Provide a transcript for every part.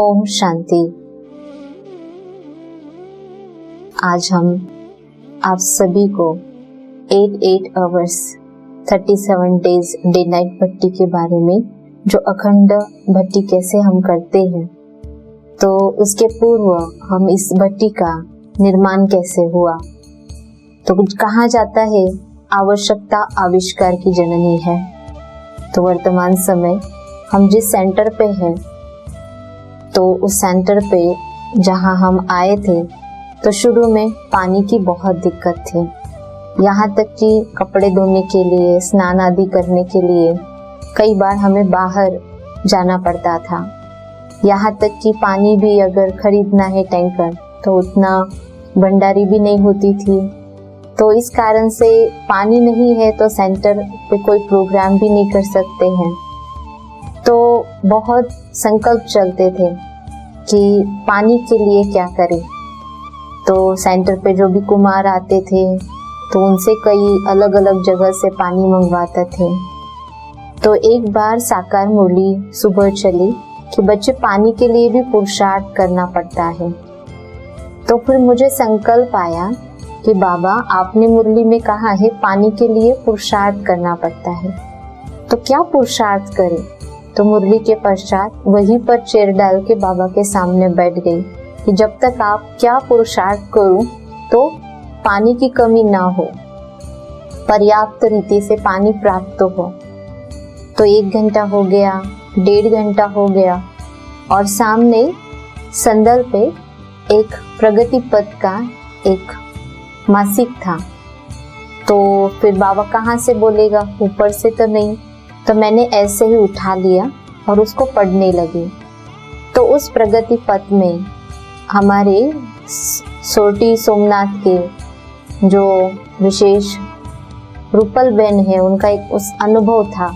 ओम शांति। आज हम आप सभी को 8 आवर्स 37 डेज डे नाइट भट्टी के बारे में, जो अखंड भट्टी कैसे हम करते हैं, तो उसके पूर्व हम इस भट्टी का निर्माण कैसे हुआ। तो कुछ कहा जाता है आवश्यकता आविष्कार की जननी है। तो वर्तमान समय हम जिस सेंटर पे हैं, तो उस सेंटर पे जहाँ हम आए थे, तो शुरू में पानी की बहुत दिक्कत थी। यहाँ तक कि कपड़े धोने के लिए, स्नान आदि करने के लिए कई बार हमें बाहर जाना पड़ता था। यहाँ तक कि पानी भी अगर खरीदना है टैंकर, तो उतना भंडारी भी नहीं होती थी। तो इस कारण से पानी नहीं है तो सेंटर पे कोई प्रोग्राम भी नहीं कर सकते हैं। तो बहुत संकल्प चलते थे कि पानी के लिए क्या करें। तो सेंटर पे जो भी कुमार आते थे, तो उनसे कई अलग अलग जगह से पानी मंगवाते थे। तो एक बार साकार मुरली सुबह चली कि बच्चे पानी के लिए भी पुरुषार्थ करना पड़ता है। तो फिर मुझे संकल्प आया कि बाबा, आपने मुरली में कहा है पानी के लिए पुरुषार्थ करना पड़ता है, तो क्या पुरुषार्थ करें। तो मुरली के पश्चात वहीं पर चेयर डाल के बाबा के सामने बैठ गई कि जब तक आप क्या पुरुषार्थ करूं तो पानी की कमी ना हो, पर्याप्त रीति से पानी प्राप्त हो। तो 1 घंटा हो गया, 1.5 घंटा हो गया, और सामने संदल पे एक प्रगति पथ का एक मासिक था। तो फिर बाबा कहाँ से बोलेगा, ऊपर से तो नहीं। तो मैंने ऐसे ही उठा लिया और उसको पढ़ने लगी। तो उस प्रगति पथ में हमारे सोटी सोमनाथ के जो विशेष रूपल बहन है, उनका एक उस अनुभव था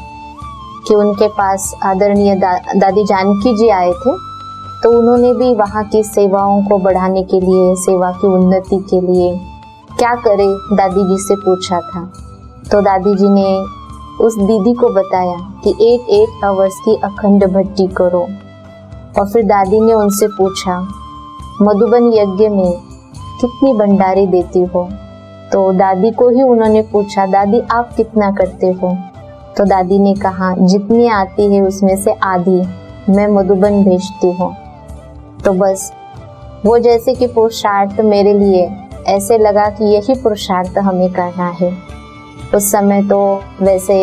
कि उनके पास आदरणीय दादी जानकी जी आए थे। तो उन्होंने भी वहाँ की सेवाओं को बढ़ाने के लिए, सेवा की उन्नति के लिए क्या करे, दादी जी से पूछा था। तो दादी जी ने उस दीदी को बताया कि 8 आवर्स की अखंड भट्टी करो। और फिर दादी ने उनसे पूछा, मधुबन यज्ञ में कितनी भंडारी देती हो। तो दादी को ही उन्होंने पूछा, दादी आप कितना करते हो। तो दादी ने कहा, जितनी आती है उसमें से आधी मैं मधुबन भेजती हूँ। तो बस वो जैसे कि पुरुषार्थ मेरे लिए ऐसे लगा कि यही पुरुषार्थ हमें करना है। उस समय तो वैसे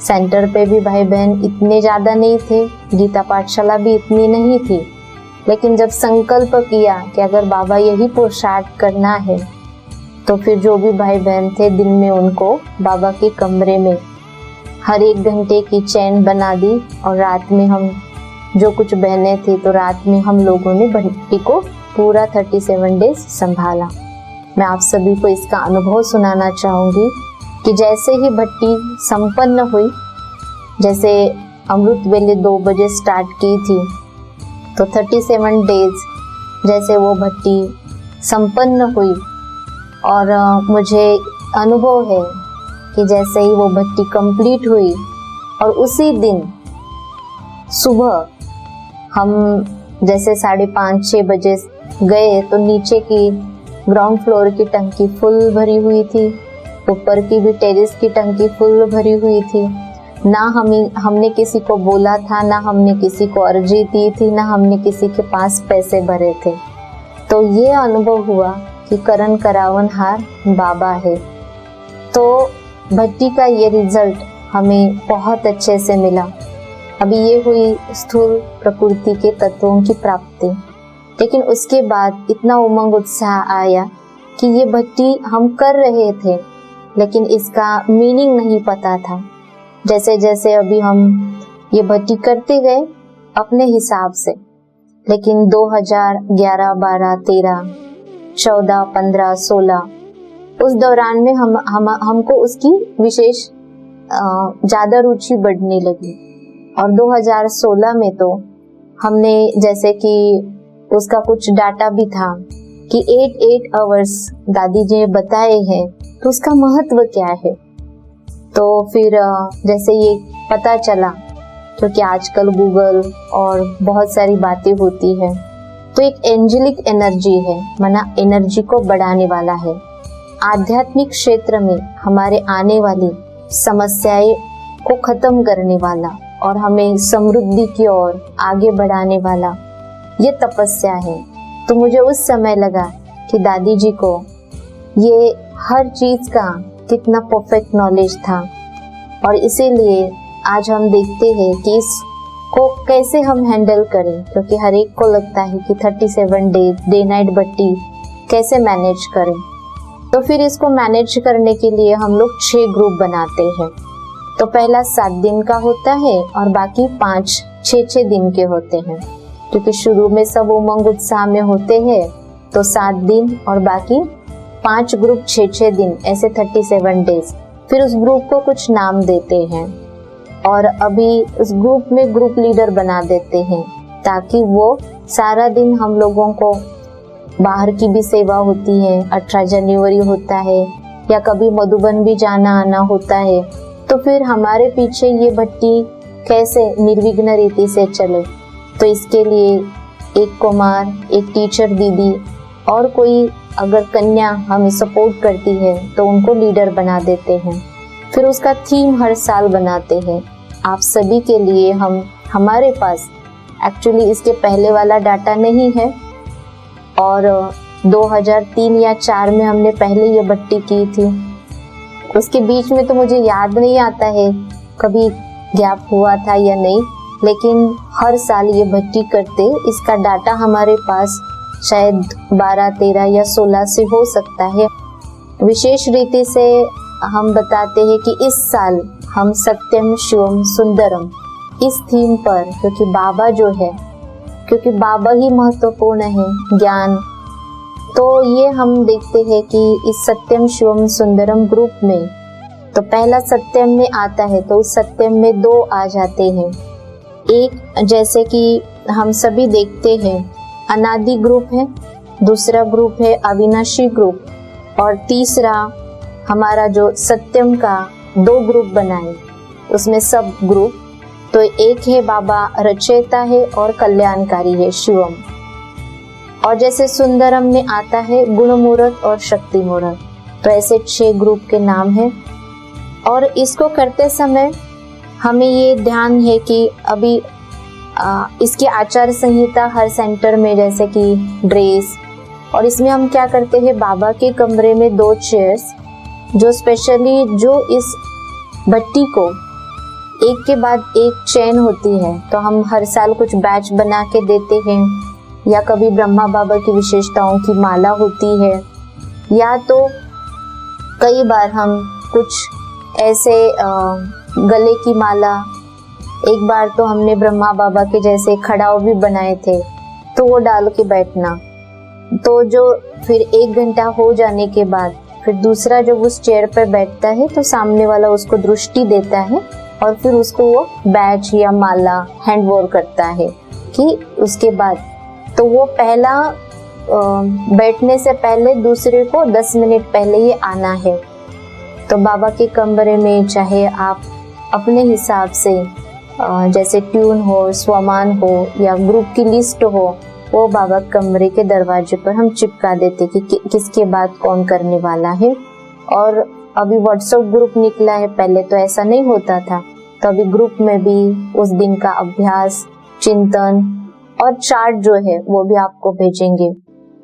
सेंटर पे भी भाई बहन इतने ज़्यादा नहीं थे, गीता पाठशाला भी इतनी नहीं थी। लेकिन जब संकल्प किया कि अगर बाबा यही पुरुषार्थ करना है, तो फिर जो भी भाई बहन थे, दिन में उनको बाबा के कमरे में हर 1 घंटे की चैन बना दी। और रात में हम जो कुछ बहनें थी, तो रात में हम लोगों ने भट्टी को पूरा 37 डेज संभाला। मैं आप सभी को इसका अनुभव सुनाना चाहूँगी कि जैसे ही भट्टी संपन्न हुई, जैसे अमृत वेले 2 बजे स्टार्ट की थी, तो 37 डेज जैसे वो भट्टी संपन्न हुई, और मुझे अनुभव है कि जैसे ही वो भट्टी कंप्लीट हुई और उसी दिन सुबह हम जैसे 5:30-6 बजे गए, तो नीचे की ग्राउंड फ्लोर की टंकी फुल भरी हुई थी, ऊपर की भी टेरेस की टंकी फुल भरी हुई थी। ना हमने किसी को बोला था, ना हमने किसी को अर्जी दी थी, ना हमने किसी के पास पैसे भरे थे। तो ये अनुभव हुआ कि करन करावनहार बाबा है। तो भट्टी का ये रिजल्ट हमें बहुत अच्छे से मिला। अभी ये हुई स्थूल प्रकृति के तत्वों की प्राप्ति, लेकिन उसके बाद इतना उमंग उत्साह आया कि ये भट्टी हम कर रहे थे, लेकिन इसका मीनिंग नहीं पता था। जैसे जैसे अभी हम ये भट्टी करते गए अपने हिसाब से, लेकिन 2011, 12, 13, 14, 15, 16 उस दौरान में हमको उसकी विशेष ज़्यादा रुचि बढ़ने लगी। और 2016 में तो हमने, जैसे कि उसका कुछ डाटा भी था कि 8 आवर्स दादी जी बताए हैं, तो उसका महत्व क्या है। तो फिर जैसे ये पता चला क्योंकि आजकल गूगल और बहुत सारी बातें होती है, तो एक एंजेलिक एनर्जी है, माना एनर्जी को बढ़ाने वाला है। आध्यात्मिक क्षेत्र में हमारे आने वाली समस्याएं को खत्म करने वाला और हमें समृद्धि की ओर आगे बढ़ाने वाला ये तपस्या है। तो मुझे उस समय लगा कि दादी जी को ये हर चीज का कितना परफेक्ट नॉलेज था, और इसीलिए आज हम देखते हैं कि इसको कैसे हम हैंडल करें, क्योंकि हर एक को लगता है कि 37 डे नाइट भट्टी कैसे मैनेज करें। तो फिर इसको मैनेज करने के लिए हम लोग 6 ग्रुप बनाते हैं। तो पहला 7 दिन का होता है और बाकी 5 6 दिन के होते हैं, क्योंकि शुरू में सब उमंग उत्साह में होते हैं। तो 7 दिन और बाकी 5 ग्रुप 6 दिन, ऐसे 37 डेज। फिर उस ग्रुप को कुछ नाम देते हैं और अभी उस ग्रुप में ग्रुप लीडर बना देते हैं, ताकि वो सारा दिन हम लोगों को बाहर की भी सेवा होती है, 18 जनवरी होता है या कभी मधुबन भी जाना आना होता है, तो फिर हमारे पीछे ये भट्टी कैसे निर्विघ्न रीति से चले। तो इसके लिए एक कुमार, एक टीचर दीदी और कोई अगर कन्या हमें सपोर्ट करती है तो उनको लीडर बना देते हैं। फिर उसका थीम हर साल बनाते हैं आप सभी के लिए। हमारे पास एक्चुअली इसके पहले वाला डाटा नहीं है, और 2003 या 4 में हमने पहले ये भट्टी की थी। उसके बीच में तो मुझे याद नहीं आता है कभी गैप हुआ था या नहीं, लेकिन हर साल ये भट्टी करते, इसका डाटा हमारे पास शायद 12, 13 या 16 से हो सकता है। विशेष रीति से हम बताते हैं कि इस साल हम सत्यम शिवम सुंदरम इस थीम पर, क्योंकि बाबा जो है, क्योंकि बाबा ही महत्वपूर्ण है, ज्ञान। तो ये हम देखते हैं कि इस सत्यम शिवम सुंदरम ग्रुप में तो पहला सत्यम में आता है, तो उस सत्यम में 2 आ जाते हैं। एक जैसे कि हम सभी देखते हैं अनादि ग्रुप है, दूसरा ग्रुप है अविनाशी ग्रुप, और तीसरा हमारा जो सत्यम का 2 ग्रुप बनाए उसमें सब ग्रुप। तो एक है बाबा रचयिता है और कल्याणकारी है शिवम, और जैसे सुंदरम में आता है गुण मूर्त और शक्ति मूर्त। तो ऐसे 6 ग्रुप के नाम है। और इसको करते समय हमें ये ध्यान है कि अभी इसकी आचार संहिता हर सेंटर में, जैसे कि ड्रेस, और इसमें हम क्या करते हैं, बाबा के कमरे में 2 चेयर्स जो स्पेशली जो इस भट्टी को एक के बाद एक चेन होती है, तो हम हर साल कुछ बैच बना के देते हैं, या कभी ब्रह्मा बाबा की विशेषताओं की माला होती है, या तो कई बार हम कुछ ऐसे गले की माला, एक बार तो हमने ब्रह्मा बाबा के जैसे खड़ाव भी बनाए थे, तो वो डाल के बैठना। तो जो फिर 1 घंटा हो जाने के बाद फिर दूसरा जब उस चेयर पर बैठता है तो सामने वाला उसको दृष्टि देता है और फिर उसको वो बैच या माला हैंड ओवर करता है कि उसके बाद तो वो पहला बैठने से पहले दूसरे को 10 मिनट पहले ही आना है। तो बाबा के कमरे में चाहे आप अपने हिसाब से जैसे ट्यून हो, स्वमान हो या ग्रुप की लिस्ट हो, वो बाबा कमरे के दरवाजे पर हम चिपका देते कि किसके बाद कौन करने वाला है। और अभी व्हाट्सएप ग्रुप निकला है, पहले तो ऐसा नहीं होता था, तो अभी ग्रुप में भी उस दिन का अभ्यास, चिंतन और चार्ट जो है वो भी आपको भेजेंगे।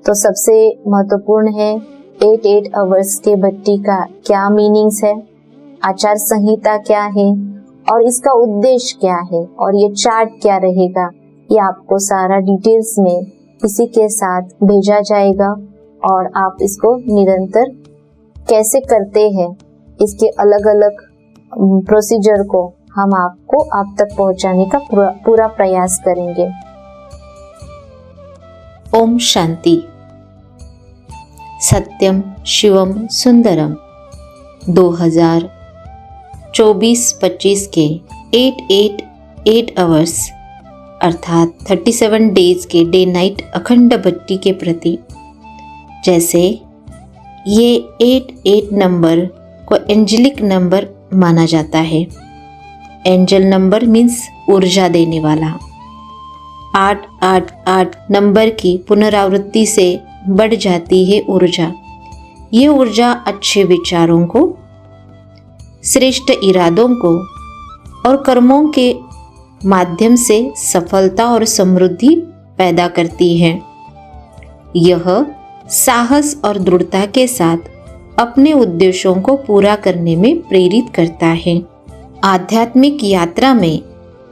तो सबसे महत्वपूर्ण है 8 आवर्स के भट्टी का क्या मीनिंग्स है, आचार संहिता क्या है और इसका उद्देश्य क्या है, और ये चार्ट क्या रहेगा, ये आपको सारा डिटेल्स में इसी के साथ भेजा जाएगा। और आप इसको निरंतर कैसे करते हैं, इसके अलग अलग प्रोसीजर को हम आपको आप तक पहुंचाने का पूरा प्रयास करेंगे। ओम शांति। सत्यम शिवम सुंदरम 2024-25 के 8 आवर्स अर्थात 37 डेज के डे नाइट अखंड भट्टी के प्रति, जैसे ये 8 नंबर को एंजेलिक नंबर माना जाता है। एंजल नंबर मीन्स ऊर्जा देने वाला। 888 नंबर की पुनरावृत्ति से बढ़ जाती है ऊर्जा। ये ऊर्जा अच्छे विचारों को, श्रेष्ठ इरादों को और कर्मों के माध्यम से सफलता और समृद्धि पैदा करती है। यह साहस और दृढ़ता के साथ अपने उद्देश्यों को पूरा करने में प्रेरित करता है। आध्यात्मिक यात्रा में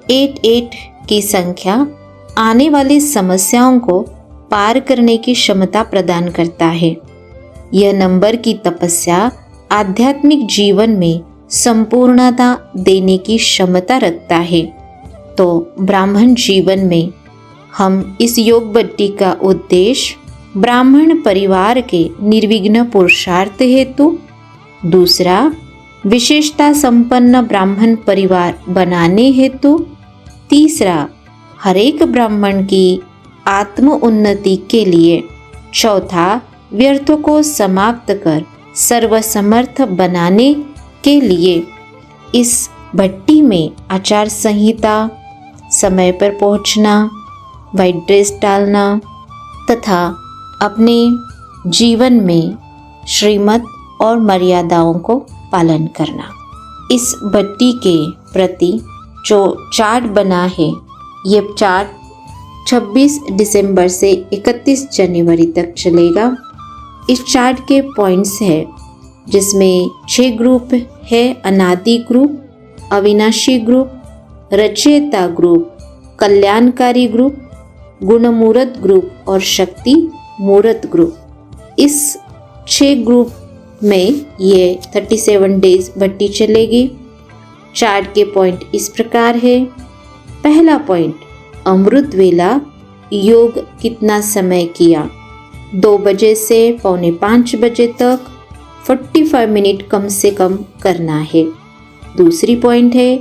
88 की संख्या आने वाली समस्याओं को पार करने की क्षमता प्रदान करता है। यह नंबर की तपस्या आध्यात्मिक जीवन में संपूर्णता देने की क्षमता रखता है। तो ब्राह्मण जीवन में हम इस योग बट्टी का उद्देश्य ब्राह्मण परिवार के निर्विघ्न पुरुषार्थ हेतु, दूसरा विशेषता संपन्न ब्राह्मण परिवार बनाने हेतु, तीसरा हरेक ब्राह्मण की आत्म उन्नति के लिए, चौथा व्यर्थों को समाप्त कर सर्वसमर्थ बनाने के लिए। इस भट्टी में आचार संहिता, समय पर पहुंचना, वाइट ड्रेस डालना तथा अपने जीवन में श्रीमत और मर्यादाओं को पालन करना। इस भट्टी के प्रति जो चार्ट बना है, ये चार्ट 26 दिसंबर से 31 जनवरी तक चलेगा। इस चार्ट के पॉइंट्स है जिसमें 6 ग्रुप है: अनादि ग्रुप, अविनाशी ग्रुप, रचयिता ग्रुप, कल्याणकारी ग्रुप, गुणमूर्त ग्रुप और शक्ति मूर्त ग्रुप। इस 6 ग्रुप में ये 37 डेज भट्टी चलेगी। चार्ट के पॉइंट इस प्रकार है। पहला पॉइंट, अमृत वेला योग कितना समय किया? 2 बजे से 4:45 बजे तक 45 मिनट कम से कम करना है। दूसरी पॉइंट है,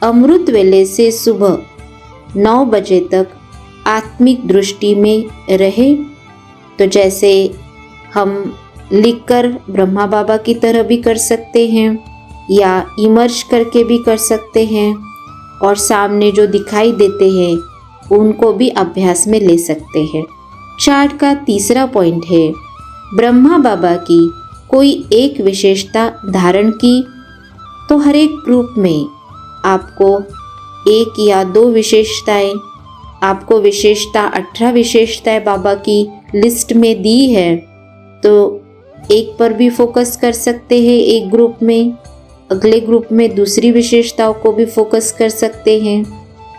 अमृत वेले से सुबह 9 बजे तक आत्मिक दृष्टि में रहे। तो जैसे हम लिखकर ब्रह्मा बाबा की तरह भी कर सकते हैं या इमर्ज करके भी कर सकते हैं, और सामने जो दिखाई देते हैं उनको भी अभ्यास में ले सकते हैं। चार्ट का तीसरा पॉइंट है, ब्रह्मा बाबा की कोई एक विशेषता धारण की। तो हर एक ग्रुप में आपको 1 या 2 विशेषताएं, आपको विशेषता 18 विशेषताएं बाबा की लिस्ट में दी है, तो एक पर भी फोकस कर सकते हैं एक ग्रुप में, अगले ग्रुप में दूसरी विशेषताओं को भी फोकस कर सकते हैं।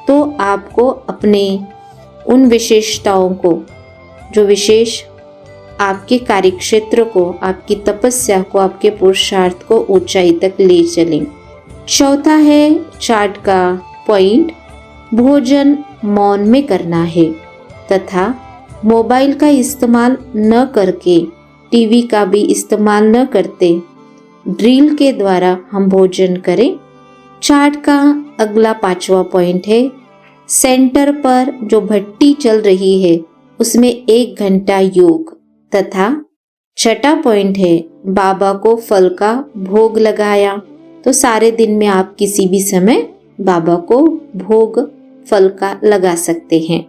तो आपको अपने उन विशेषताओं को, जो विशेष आपके कार्यक्षेत्र को, आपकी तपस्या को, आपके पुरुषार्थ को ऊंचाई तक ले चलें। चौथा है चार्ट का पॉइंट, भोजन मौन में करना है तथा मोबाइल का इस्तेमाल न करके, टीवी का भी इस्तेमाल न करते ड्रिल के द्वारा हम भोजन करें। चार्ट का अगला 5वां पॉइंट है, सेंटर पर जो भट्टी चल रही है उसमें 1 घंटा योग तथा 6ठा पॉइंट है, बाबा को फल का भोग लगाया। तो सारे दिन में आप किसी भी समय बाबा को भोग फल का लगा सकते हैं।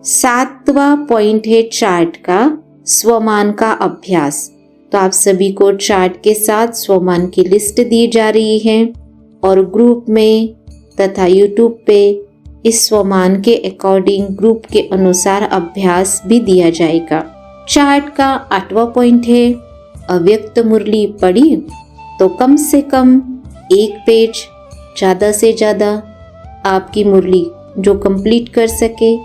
7वां पॉइंट है चार्ट का स्वमान का अभ्यास। तो आप सभी को चार्ट के साथ स्वमान की लिस्ट दी जा रही है और ग्रुप में तथा यूट्यूब पे इस स्वमान के अकॉर्डिंग ग्रुप के अनुसार अभ्यास भी दिया जाएगा। चार्ट का 8वां पॉइंट है, अव्यक्त मुरली पढ़ी तो कम से कम 1 पेज, ज़्यादा से ज़्यादा आपकी मुरली जो कंप्लीट कर सके।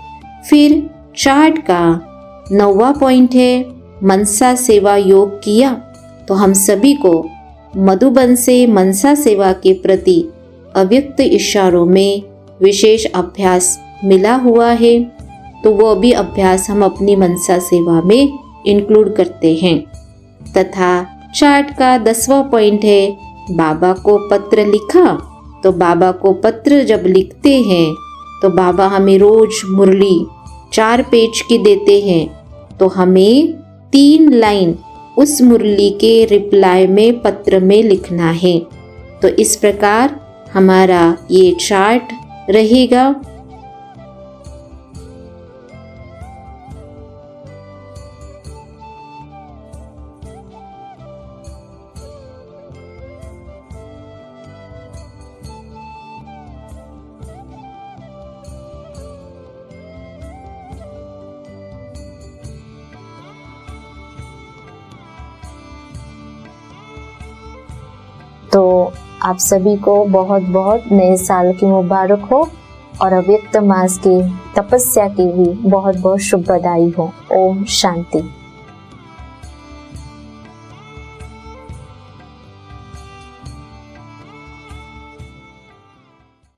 फिर चार्ट का 9वां पॉइंट है, मनसा सेवा योग किया। तो हम सभी को मधुबन से मनसा सेवा के प्रति अव्यक्त इशारों में विशेष अभ्यास मिला हुआ है, तो वो भी अभ्यास हम अपनी मनसा सेवा में इंक्लूड करते हैं। तथा चार्ट का 10वां पॉइंट है, बाबा को पत्र लिखा। तो बाबा को पत्र जब लिखते हैं तो बाबा हमें रोज मुरली 4 पेज की देते हैं, तो हमें 3 लाइन उस मुरली के रिप्लाई में पत्र में लिखना है। तो इस प्रकार हमारा ये चार्ट रहेगा। तो आप सभी को बहुत बहुत नए साल की मुबारक हो और अव्यक्त मास की तपस्या की भी बहुत बहुत शुभ बधाई हो। ओम शांति।